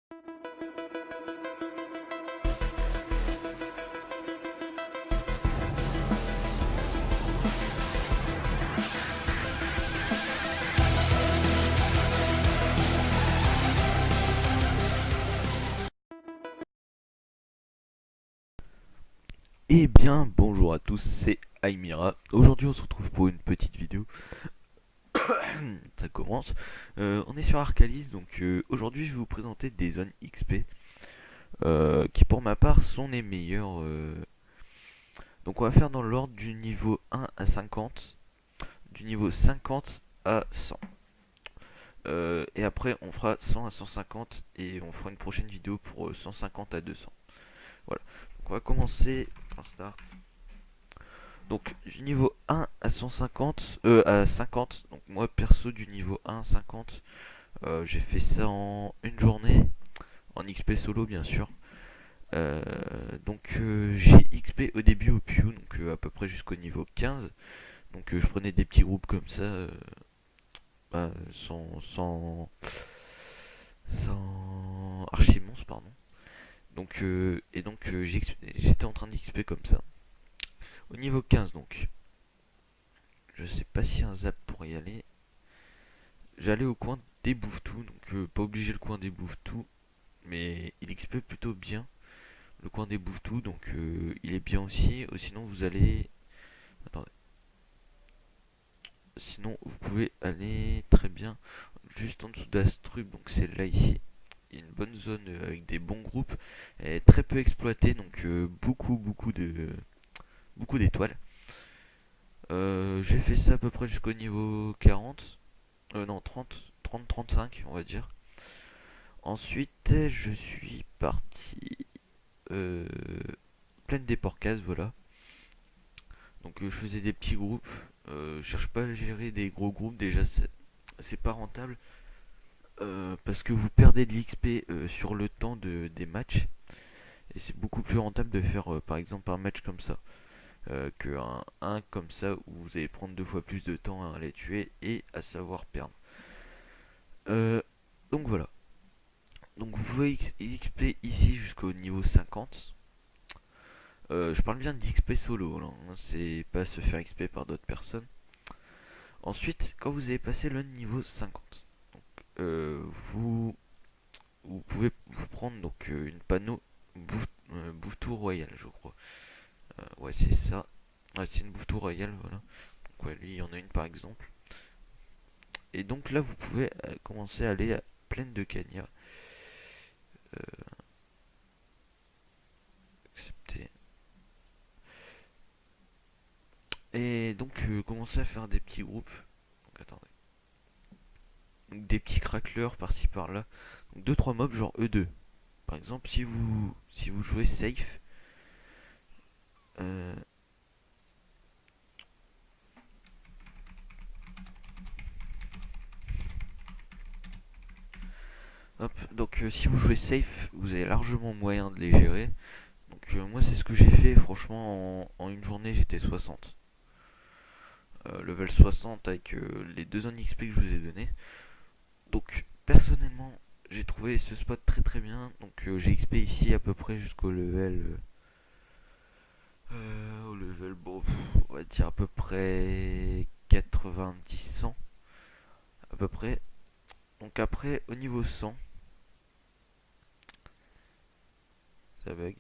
Eh bien, bonjour à tous, c'est Aimira. Aujourd'hui, on se retrouve pour une petite vidéo. Ça commence. On est sur Arcalis, donc aujourd'hui, je vais vous présenter des zones XP qui, pour ma part, sont les meilleures. Donc, on va faire dans l'ordre du niveau 1 à 50, du niveau 50 à 100. Et après, on fera 100 à 150 et on fera une prochaine vidéo pour 150 à 200. Voilà. Donc, on va commencer. Un start. Donc du niveau 1 à 150, à 50, donc moi perso du niveau 1 à 50, j'ai fait ça en une journée, en XP solo bien sûr. J'ai XP au début au Pew, donc à peu près jusqu'au niveau 15. Donc je prenais des petits groupes comme ça, sans Archimons, pardon. J'étais en train d'XP comme ça. Au niveau 15 donc, je sais pas si un zap pour y aller. J'allais au coin des Bouvetou, donc pas obligé le coin des Bouvetou, mais il XP plutôt bien le coin des Bouvetou, donc il est bien aussi. Sinon vous allez, attendez, sinon vous pouvez aller très bien juste en dessous d'Astrub, donc c'est là ici. Il y a une bonne zone avec des bons groupes, elle est très peu exploitée, donc beaucoup d'étoiles. J'ai fait ça à peu près jusqu'au niveau 40, non 30-35 on va dire. Ensuite, je suis parti euh, plaine des Porcas, voilà. Donc je faisais des petits groupes. Je cherche pas à gérer des gros groupes, déjà c'est pas rentable. Parce que vous perdez de l'XP sur le temps des matchs. Et c'est beaucoup plus rentable de faire par exemple un match comme ça. Qu'un 1 comme ça où vous allez prendre deux fois plus de temps à les tuer et à savoir perdre. Euh, donc voilà. Donc vous pouvez XP ici jusqu'au niveau 50. Je parle bien d'XP solo, là, hein, c'est pas se faire XP par d'autres personnes. Ensuite, quand vous avez passé le niveau 50, donc, euh, vous, vous pouvez vous prendre donc une panneau Bouvetou royal, je crois. Ouais, c'est ça. Ouais, c'est une Bouvetou royale, voilà. Donc, ouais, lui, il y en a une par exemple. Et donc là, vous pouvez commencer à aller à Plaine de Cagna. Accepter. Et donc, commencer à faire des petits groupes. Donc, attendez. Donc, des petits cracklers par-ci par-là. Donc, 2-3 mobs, genre E2. Par exemple, si vous jouez safe, euh, hop, donc si vous jouez safe, vous avez largement moyen de les gérer. Donc moi c'est ce que j'ai fait, franchement en une journée j'étais 60. Level 60 avec les deux zones XP que je vous ai donné. Donc personnellement j'ai trouvé ce spot très très bien. Donc j'ai XP ici à peu près jusqu'au level... au level, bon, on va dire à peu près 90-100. À peu près. Donc après au niveau 100, ça bug.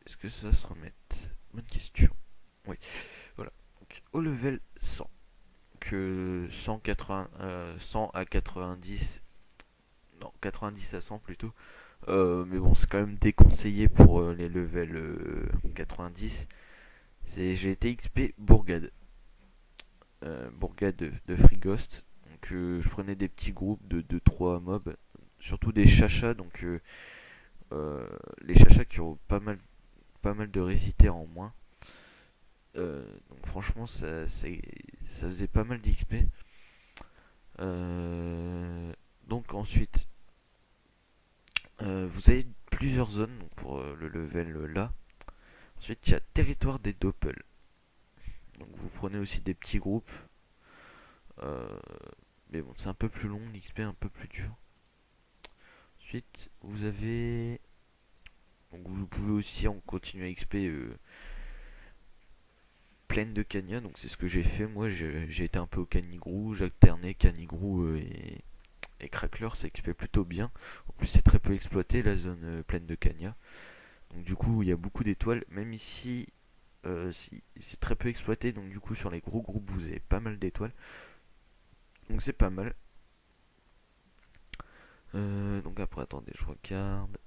Est-ce que ça va se remettre? Bonne question. Oui, voilà. Donc, au level 100, que 180, 100 à 90, non, 90 à 100 plutôt. Mais bon, c'est quand même déconseillé pour les levels 90. J'ai été XP Bourgade. Bourgade de Free Ghost. Donc, je prenais des petits groupes de 2-3 mobs. Surtout des chachas. Donc, les chachas qui ont pas mal de résistère en moins. Donc franchement ça faisait pas mal d'XP. Donc ensuite vous avez plusieurs zones donc pour le level là. Ensuite il y a territoire des Doppel. Donc vous prenez aussi des petits groupes. Euh, mais bon, c'est un peu plus long, l'XP un peu plus dur. Ensuite, vous avez... Donc vous pouvez aussi en continuer à XP pleine de Cania, donc c'est ce que j'ai fait. Moi, j'ai été un peu au Canigrou, j'alternais Canigrou et Crackler, ça XP plutôt bien. En plus, c'est très peu exploité la zone pleine de Cania. Donc du coup, il y a beaucoup d'étoiles. Même ici, c'est très peu exploité, donc du coup, sur les gros groupes, vous avez pas mal d'étoiles. Donc c'est pas mal. Donc après, attendez, je regarde.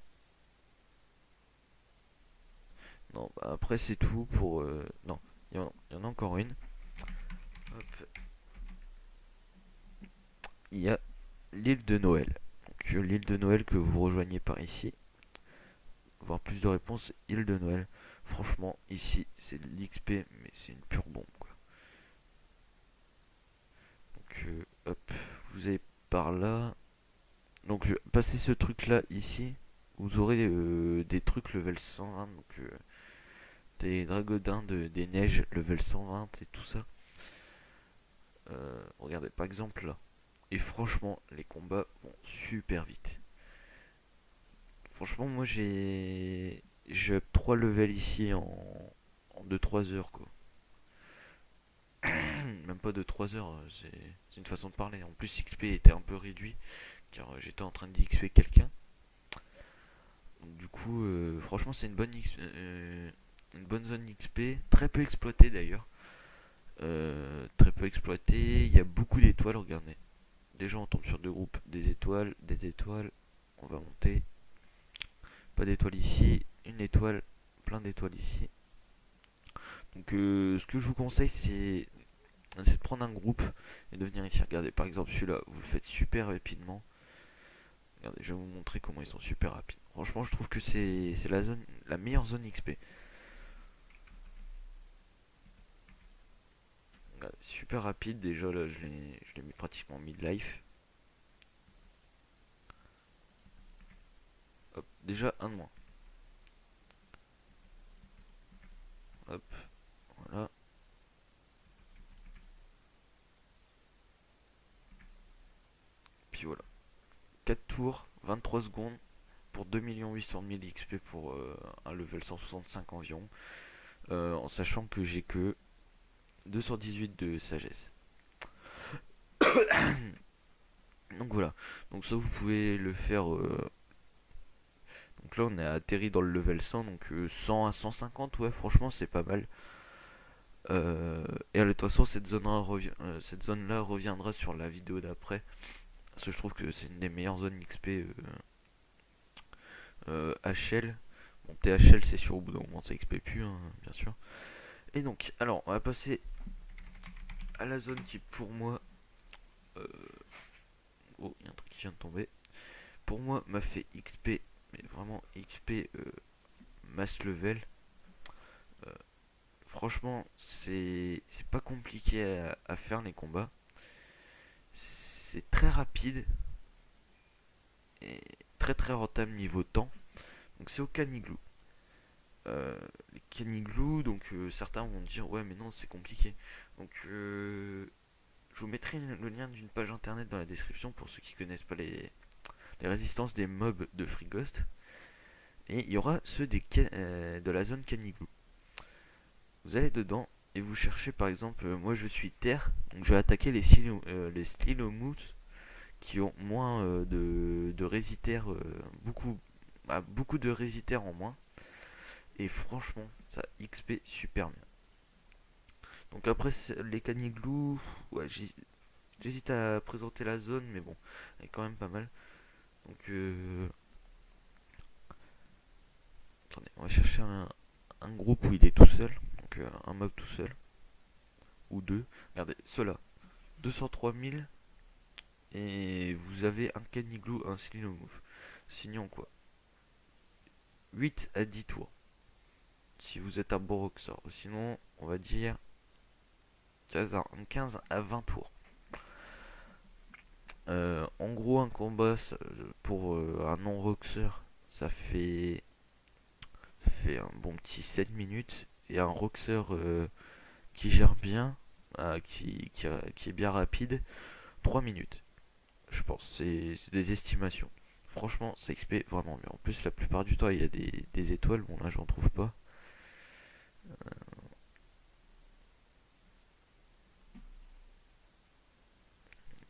Non, bah, après c'est tout pour... non, il y en a encore une. Hop. Il y a l'île de Noël. Donc l'île de Noël que vous rejoignez par ici. Voir plus de réponses, île de Noël. Franchement, ici, c'est de l'XP, mais c'est une pure bombe, quoi. Donc, hop, vous allez par là. Donc, je passer ce truc-là ici. Vous aurez des trucs level 120, donc des dragodins des neiges level 120 et tout ça. Regardez, par exemple là. Et franchement, les combats vont super vite. Franchement, moi j'ai up 3 levels ici en 2-3 heures quoi. Même pas de 3 heures, c'est une façon de parler. En plus, XP était un peu réduit car j'étais en train de XP quelqu'un. Donc, du coup, franchement, c'est une bonne zone XP, très peu exploitée d'ailleurs. Très peu exploitée, il y a beaucoup d'étoiles, regardez. Déjà, on tombe sur deux groupes, des étoiles, on va monter. Pas d'étoiles ici, une étoile, plein d'étoiles ici. Donc, ce que je vous conseille, c'est de prendre un groupe et de venir ici. Regardez, par exemple, celui-là, vous le faites super rapidement. Regardez, je vais vous montrer comment ils sont super rapides. Franchement, je trouve que c'est la meilleure zone XP. Regardez, super rapide, déjà là, je l'ai mis pratiquement mid-life. Hop, déjà un de moins. Hop, voilà. Puis voilà. 4 tours, 23 secondes pour 2 800 000 XP pour un level 165 environ. En sachant que j'ai que 218 de sagesse. Donc voilà. Donc ça vous pouvez le faire. Donc là on est atterri dans le level 100. Donc 100 à 150. Ouais franchement c'est pas mal. Et de toute façon cette zone là reviendra sur la vidéo d'après. Parce que je trouve que c'est une des meilleures zones XP HL. Bon THL c'est sûr au bout d'un moment ça XP plus hein, bien sûr. Et donc alors on va passer à la zone qui pour moi... euh, oh il y a un truc qui vient de tomber. Pour moi m'a fait XP, mais vraiment XP mass level. Euh, Franchement, c'est pas compliqué à faire les combats. C'est très rapide et très très rentable niveau temps. Donc c'est au Caniglou. Les Caniglou, donc certains vont dire ouais mais non c'est compliqué. Donc je vous mettrai le lien d'une page internet dans la description pour ceux qui connaissent pas les résistances des mobs de Free Ghost. Et il y aura ceux de la zone Caniglou. Vous allez dedans et vous cherchez par exemple, moi je suis terre, donc je vais attaquer les Stylomouth qui ont moins de résitaires, beaucoup de résitaires en moins. Et franchement, ça XP super bien. Donc après les caniglous, ouais, j'hésite à présenter la zone, mais bon, elle est quand même pas mal. Donc attendez, on va chercher un groupe où il est tout seul, donc un mob tout seul, ou deux. Regardez, ceux-là, 203 000, et vous avez un caniglou, un Slinomouth. Sinon quoi, 8 à 10 tours. Si vous êtes un bon roxor. Sinon, on va dire 15 à 20 tours. En gros, un combat pour un non-roxeur, ça fait un bon petit 7 minutes. Et un roxeur qui gère bien, qui est bien rapide, 3 minutes. Je pense, c'est des estimations. Franchement, ça XP vraiment bien. En plus, la plupart du temps, il y a des étoiles. Bon, là, j'en trouve pas.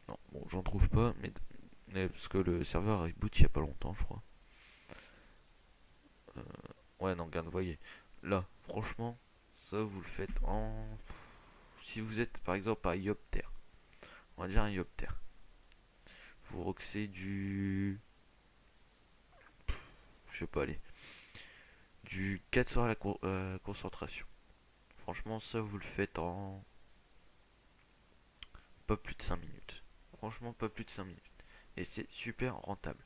Non, bon, j'en trouve pas, mais parce que le serveur reboot il y a pas longtemps, je crois. Euh, ouais, non, regarde, vous voyez. Là, franchement, ça, vous le faites en. Si vous êtes, par exemple, à Iopter, on va dire un Iopter, vous roxez du. Je sais pas, aller. Du 4 sur la concentration. Franchement, ça, vous le faites en. Pas plus de 5 minutes. Franchement, pas plus de 5 minutes. Et c'est super rentable.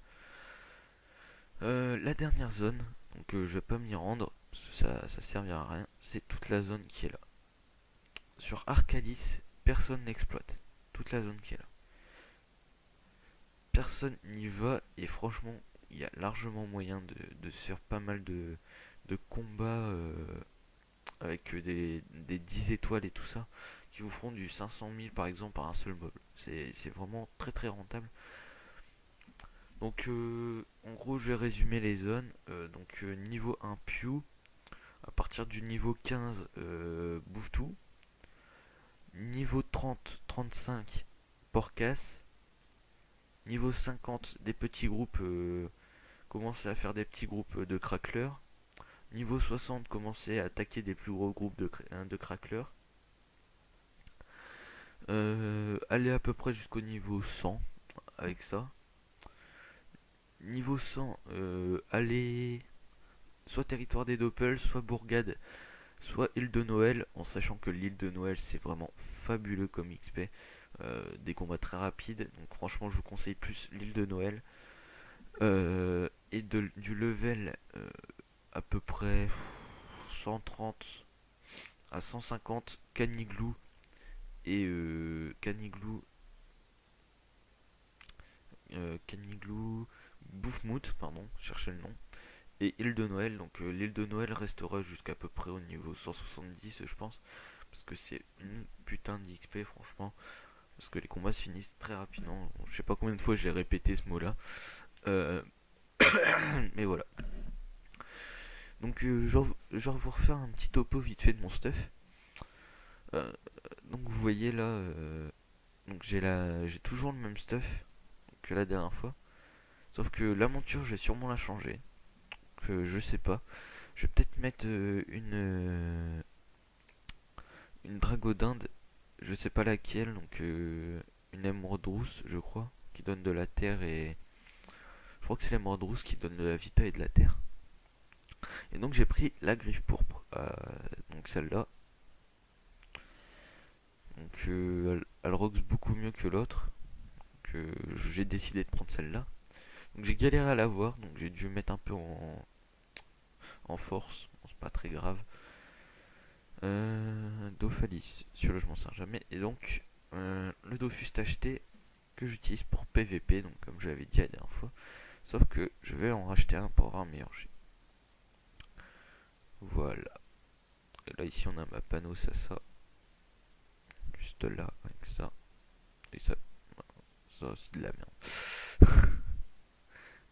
La dernière zone, donc je vais pas m'y rendre, parce que ça servira à rien, c'est toute la zone qui est là. Sur Arcadis, personne n'exploite. Toute la zone qui est là. Personne n'y va et franchement, il y a largement moyen de se faire pas mal de combats avec des 10 étoiles et tout ça, qui vous feront du 500 000 par exemple par un seul mob. C'est vraiment très très rentable. Donc en gros je vais résumer les zones. Donc niveau 1 Pew, à partir du niveau 15 bouffe tout. Niveau 30, 35 Porcas. Niveau 50 des petits groupes, commencez à faire des petits groupes de cracklers. Niveau 60 commencez à attaquer des plus gros groupes de cracklers. Allez à peu près jusqu'au niveau 100 avec ça. Niveau 100, allez soit territoire des Doppels, soit bourgade, soit île de Noël, en sachant que l'île de Noël c'est vraiment fabuleux comme XP. Des combats très rapides, donc franchement je vous conseille plus l'île de Noël. Et du level à peu près 130 à 150 Caniglou et Caniglou Bouffmout, pardon, cherchez le nom. Et île de Noël, donc l'île de Noël restera jusqu'à peu près au niveau 170 je pense, parce que c'est une putain d'XP franchement, parce que les combats se finissent très rapidement. Je sais pas combien de fois j'ai répété ce mot là, euh, mais voilà. Donc genre vous refaire un petit topo vite fait de mon stuff. Euh, donc vous voyez là, donc j'ai toujours le même stuff que la dernière fois, sauf que la monture je vais sûrement la changer, que je sais pas. Je vais peut-être mettre une dragodinde, je sais pas laquelle, donc une émeraude rousse je crois, qui donne de la terre et je crois que c'est l'émeraude rousse qui donne de la vita et de la terre. Et donc j'ai pris la griffe pourpre, donc celle-là. Donc elle roxe beaucoup mieux que l'autre, que j'ai décidé de prendre celle-là. Donc j'ai galéré à l'avoir, donc j'ai dû mettre un peu en force, bon, c'est pas très grave. Dophalis, celui-là je m'en sers jamais. Et donc le Dofus acheté que j'utilise pour PVP, donc comme je l'avais dit la dernière fois. Sauf que je vais en racheter un pour avoir un meilleur G. Voilà. Et là ici on a ma panneau, ça. Juste là, avec ça. Et ça c'est de la merde.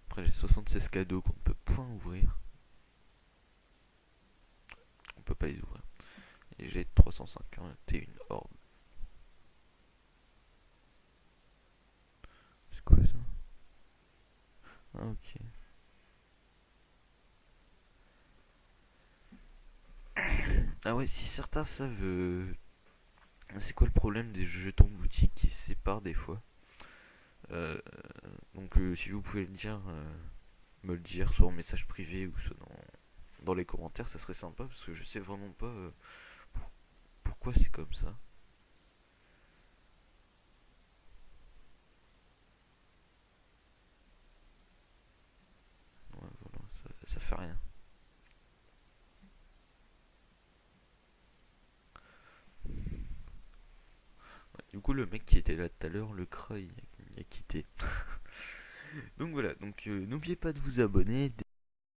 Après j'ai 76 cadeaux qu'on ne peut point ouvrir. On peut pas les ouvrir. Et j'ai 351 orbes. C'est quoi ça? Ah ok. Ah ouais, si certains savent c'est quoi le problème des jetons boutiques qui se séparent des fois. Euh, donc si vous pouvez me le dire soit en message privé ou soit dans les commentaires, ça serait sympa parce que je sais vraiment pas pourquoi c'est comme ça. Ouais, voilà, ça fait rien. Ouais, du coup, le mec qui était là tout à l'heure, le cra, il a quitté. Donc voilà, donc n'oubliez pas de vous abonner.